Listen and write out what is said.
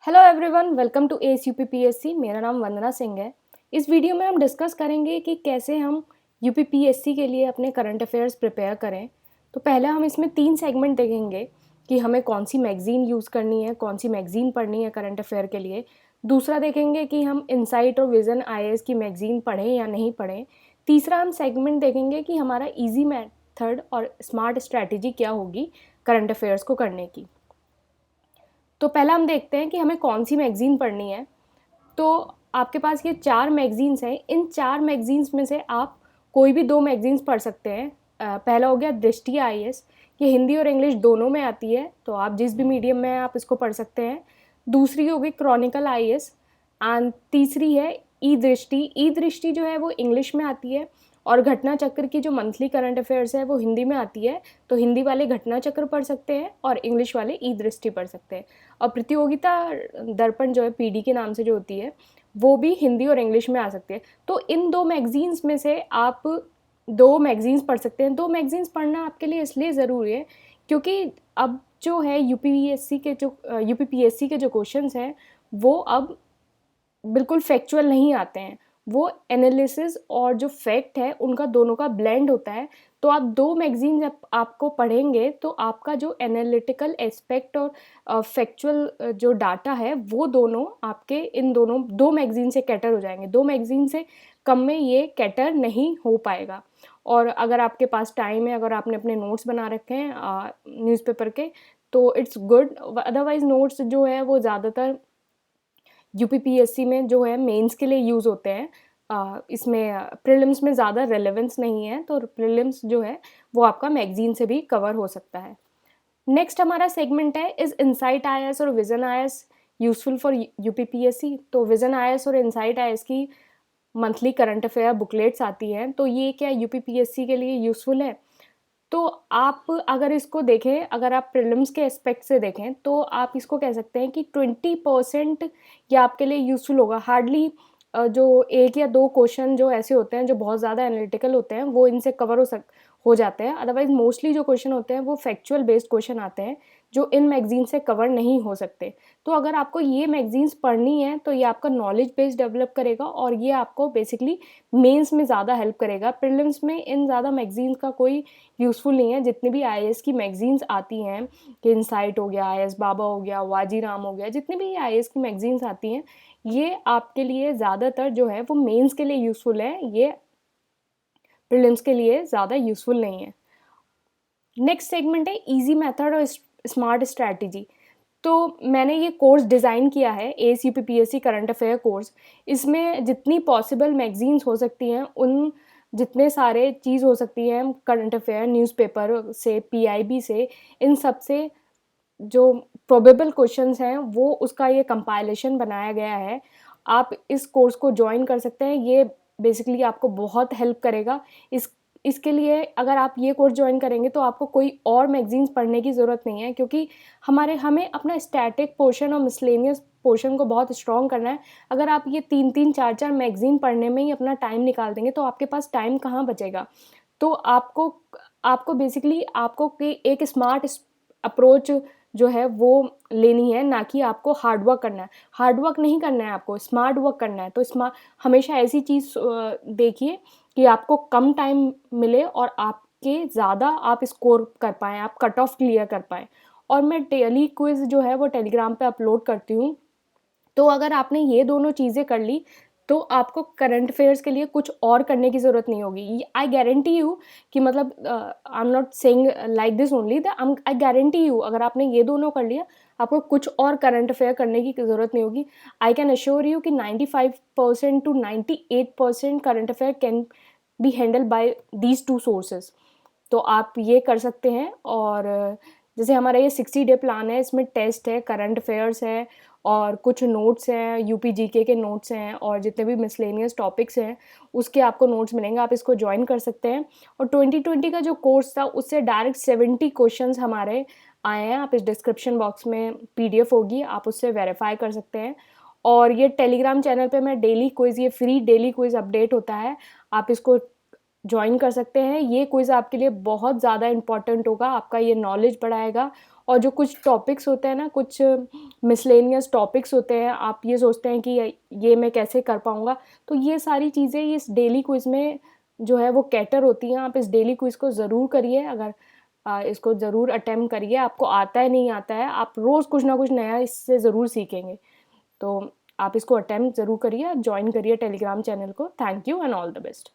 Hello everyone, welcome to ACUPPSC। मेरा नाम वंदना सिंह है। इस वीडियो में हम डिस्कस करेंगे कि कैसे हम यूपीपीएससी के लिए अपने करंट अफेयर्स प्रिपेयर करें। तो पहले हम इसमें 3 सेगमेंट देखेंगे कि हमें कौन सी मैगज़ीन यूज़ करनी है, कौन सी मैगज़ीन पढ़नी है करंट अफेयर के लिए। दूसरा देखेंगे कि हम इनसाइट और विज़न IAS की मैगज़ीन पढ़ें या नहीं पढ़ें। तीसरा हम सेगमेंट देखेंगे कि हमारा ईजी मेथड और स्मार्ट स्ट्रैटेजी क्या होगी करंट अफेयर्स को करने की। तो पहला हम देखते हैं कि हमें कौन सी मैगज़ीन पढ़नी है। तो आपके पास ये 4 मैगज़ीन्स हैं। इन 4 मैगज़ीन्स में से आप कोई भी 2 मैगज़ीन्स पढ़ सकते हैं। पहला हो गया दृष्टि IAS। ये हिंदी और इंग्लिश दोनों में आती है, तो आप जिस भी मीडियम में हैं आप इसको पढ़ सकते हैं। दूसरी हो गई क्रॉनिकल IAS एंड तीसरी है ई दृष्टि। ई दृष्टि जो है वो इंग्लिश में आती है और घटना चक्र की जो मंथली करंट अफेयर्स है वो हिंदी में आती है। तो हिंदी वाले घटना चक्र पढ़ सकते हैं और इंग्लिश वाले ई दृष्टि पढ़ सकते हैं। और प्रतियोगिता दर्पण जो है PD के नाम से जो होती है वो भी हिंदी और इंग्लिश में आ सकती है। तो इन 2 मैगज़ीन्स में से आप 2 मैगज़ीन्स पढ़ सकते हैं। 2 मैगज़ीन्स पढ़ना आपके लिए इसलिए ज़रूरी है क्योंकि अब जो है यूपीपीएससी के जो क्वेश्चंस हैं वो अब बिल्कुल फैक्चुअल नहीं आते हैं। वो एनालिसिस और जो फैक्ट है उनका दोनों का ब्लेंड होता है। तो आप 2 मैगज़ीन जब आपको पढ़ेंगे तो आपका जो एनालिटिकल एस्पेक्ट और फैक्चुअल जो डाटा है वो दोनों आपके इन दोनों 2 मैगज़ीन से कैटर हो जाएंगे। 2 मैगज़ीन से कम में ये कैटर नहीं हो पाएगा। और अगर आपके पास टाइम है, अगर आपने अपने नोट्स बना रखे हैं न्यूज़पेपर के, तो इट्स गुड। अदरवाइज़ नोट्स जो है वो ज़्यादातर यूपीपीएससी में जो है मेंस के लिए यूज़ होते हैं। इसमें प्रीलिम्स में ज़्यादा रेलेवेंस नहीं है, तो प्रीलिम्स जो है वो आपका मैगज़ीन से भी कवर हो सकता है। नेक्स्ट हमारा सेगमेंट है इज़ इनसाइट IAS और vision IAS useful for UPPSC. तो विज़न IAS और इनसाइट IAS की मंथली करंट अफेयर बुकलेट्स आती हैं, तो ये क्या यूपीपीएससी के लिए यूज़फुल है? तो आप अगर इसको देखें, अगर आप प्रीलिम्स के एस्पेक्ट से देखें तो आप इसको कह सकते हैं कि 20% ये आपके लिए यूज़फुल होगा। हार्डली जो 1 या 2 क्वेश्चन जो ऐसे होते हैं जो बहुत ज़्यादा एनालिटिकल होते हैं वो इनसे कवर हो जाते हैं। अदरवाइज़ मोस्टली जो क्वेश्चन होते हैं वो फैक्चुअल बेस्ड क्वेश्चन आते हैं जो इन मैगज़ीन से कवर नहीं हो सकते। तो अगर आपको ये मैगज़ीन्स पढ़नी है तो ये आपका नॉलेज बेस डेवलप करेगा और ये आपको बेसिकली मेंस में ज़्यादा हेल्प करेगा। प्रीलिम्स में इन ज़्यादा मैगज़ीन्स का कोई यूज़फुल नहीं है। जितनी भी IAS की मैगज़ीन्स आती हैं कि इनसाइट हो गया, IAS बाबा हो गया, वाजीराम हो गया, जितनी भी IAS की मैगज़ीन्स आती हैं ये आपके लिए ज़्यादातर जो है वो मेंस के लिए यूज़फुल है, ये प्रीलिम्स के लिए ज़्यादा यूज़फुल नहीं है। नेक्स्ट सेगमेंट है ईजी मेथड और स्मार्ट स्ट्रैटेजी। तो मैंने ये कोर्स डिज़ाइन किया है ACUPPSC करंट अफेयर कोर्स। इसमें जितनी पॉसिबल मैगज़ीन्स हो सकती हैं उन जितने सारे चीज़ हो सकती हैं करंट अफेयर न्यूज़पेपर से, PIB से, इन सब से जो प्रोबेबल क्वेश्चंस हैं वो उसका ये कंपाइलेशन बनाया गया है। आप इस कोर्स को जॉइन कर सकते हैं। ये बेसिकली आपको बहुत हेल्प करेगा। इसके लिए अगर आप ये कोर्स जॉइन करेंगे तो आपको कोई और मैगज़ीन्स पढ़ने की ज़रूरत नहीं है क्योंकि हमें अपना स्टैटिक पोर्शन और मिसलेनियस पोर्शन को बहुत स्ट्रॉन्ग करना है। अगर आप ये 3-3 4-4 मैगज़ीन पढ़ने में ही अपना टाइम निकाल देंगे तो आपके पास टाइम कहाँ बचेगा। तो आपको आपको बेसिकली आपको एक स्मार्ट अप्रोच जो है वो लेनी है, ना कि आपको हार्ड वर्क करना है। हार्ड वर्क नहीं करना है, आपको स्मार्ट वर्क करना है। तो हमेशा ऐसी चीज़ देखिए कि आपको कम टाइम मिले और आपके ज़्यादा आप स्कोर कर पाएँ, आप कट ऑफ क्लियर कर पाएँ। और मैं डेली क्विज़ जो है वो टेलीग्राम पे अपलोड करती हूँ। तो अगर आपने ये दोनों चीज़ें कर ली तो आपको करंट अफेयर्स के लिए कुछ और करने की ज़रूरत नहीं होगी। आई गारंटी यू कि मतलब I am not saying like this only the I guarantee you अगर आपने ये दोनों कर लिया आपको कुछ और करंट अफेयर करने की ज़रूरत नहीं होगी। आई कैन अश्योर यू कि 95% to 98% current affair can be handle bye these 2 sources. तो आप ये कर सकते हैं। और जैसे हमारा ये 60 डे प्लान है, इसमें टेस्ट है, करंट अफेयर्स है और कुछ नोट्स हैं, यूपी जीके के नोट्स हैं और जितने भी मिसलेनियस टॉपिक्स हैं उसके आपको नोट्स मिलेंगे। आप इसको ज्वाइन कर सकते हैं। और 2020 का जो कोर्स था उससे डायरेक्ट 70 क्वेश्चंस हमारे आए हैं। आप इस डिस्क्रिप्शन बॉक्स में PDF होगी, आप उससे वेरीफाई कर सकते हैं। और ये टेलीग्राम चैनल पे मैं डेली क्विज़, ये फ्री डेली क्विज़ अपडेट होता है, आप इसको ज्वाइन कर सकते हैं। ये क्विज़ आपके लिए बहुत ज़्यादा इम्पॉर्टेंट होगा, आपका ये नॉलेज बढ़ाएगा और जो कुछ टॉपिक्स होते हैं ना, कुछ मिसलेनियस टॉपिक्स होते हैं, आप ये सोचते हैं कि ये मैं कैसे कर पाऊँगा, तो ये सारी चीज़ें इस डेली क्विज़ में जो है वो कैटर होती हैं। आप इस डेली क्विज़ को ज़रूर करिए, अगर इसको ज़रूर अटेम्प्ट करिए। आपको आता है नहीं आता है, आप रोज़ कुछ ना कुछ नया इससे ज़रूर सीखेंगे। तो आप इसको अटेम्प्ट ज़रूर करिए, ज्वाइन करिए टेलीग्राम चैनल को। Thank you and all the best.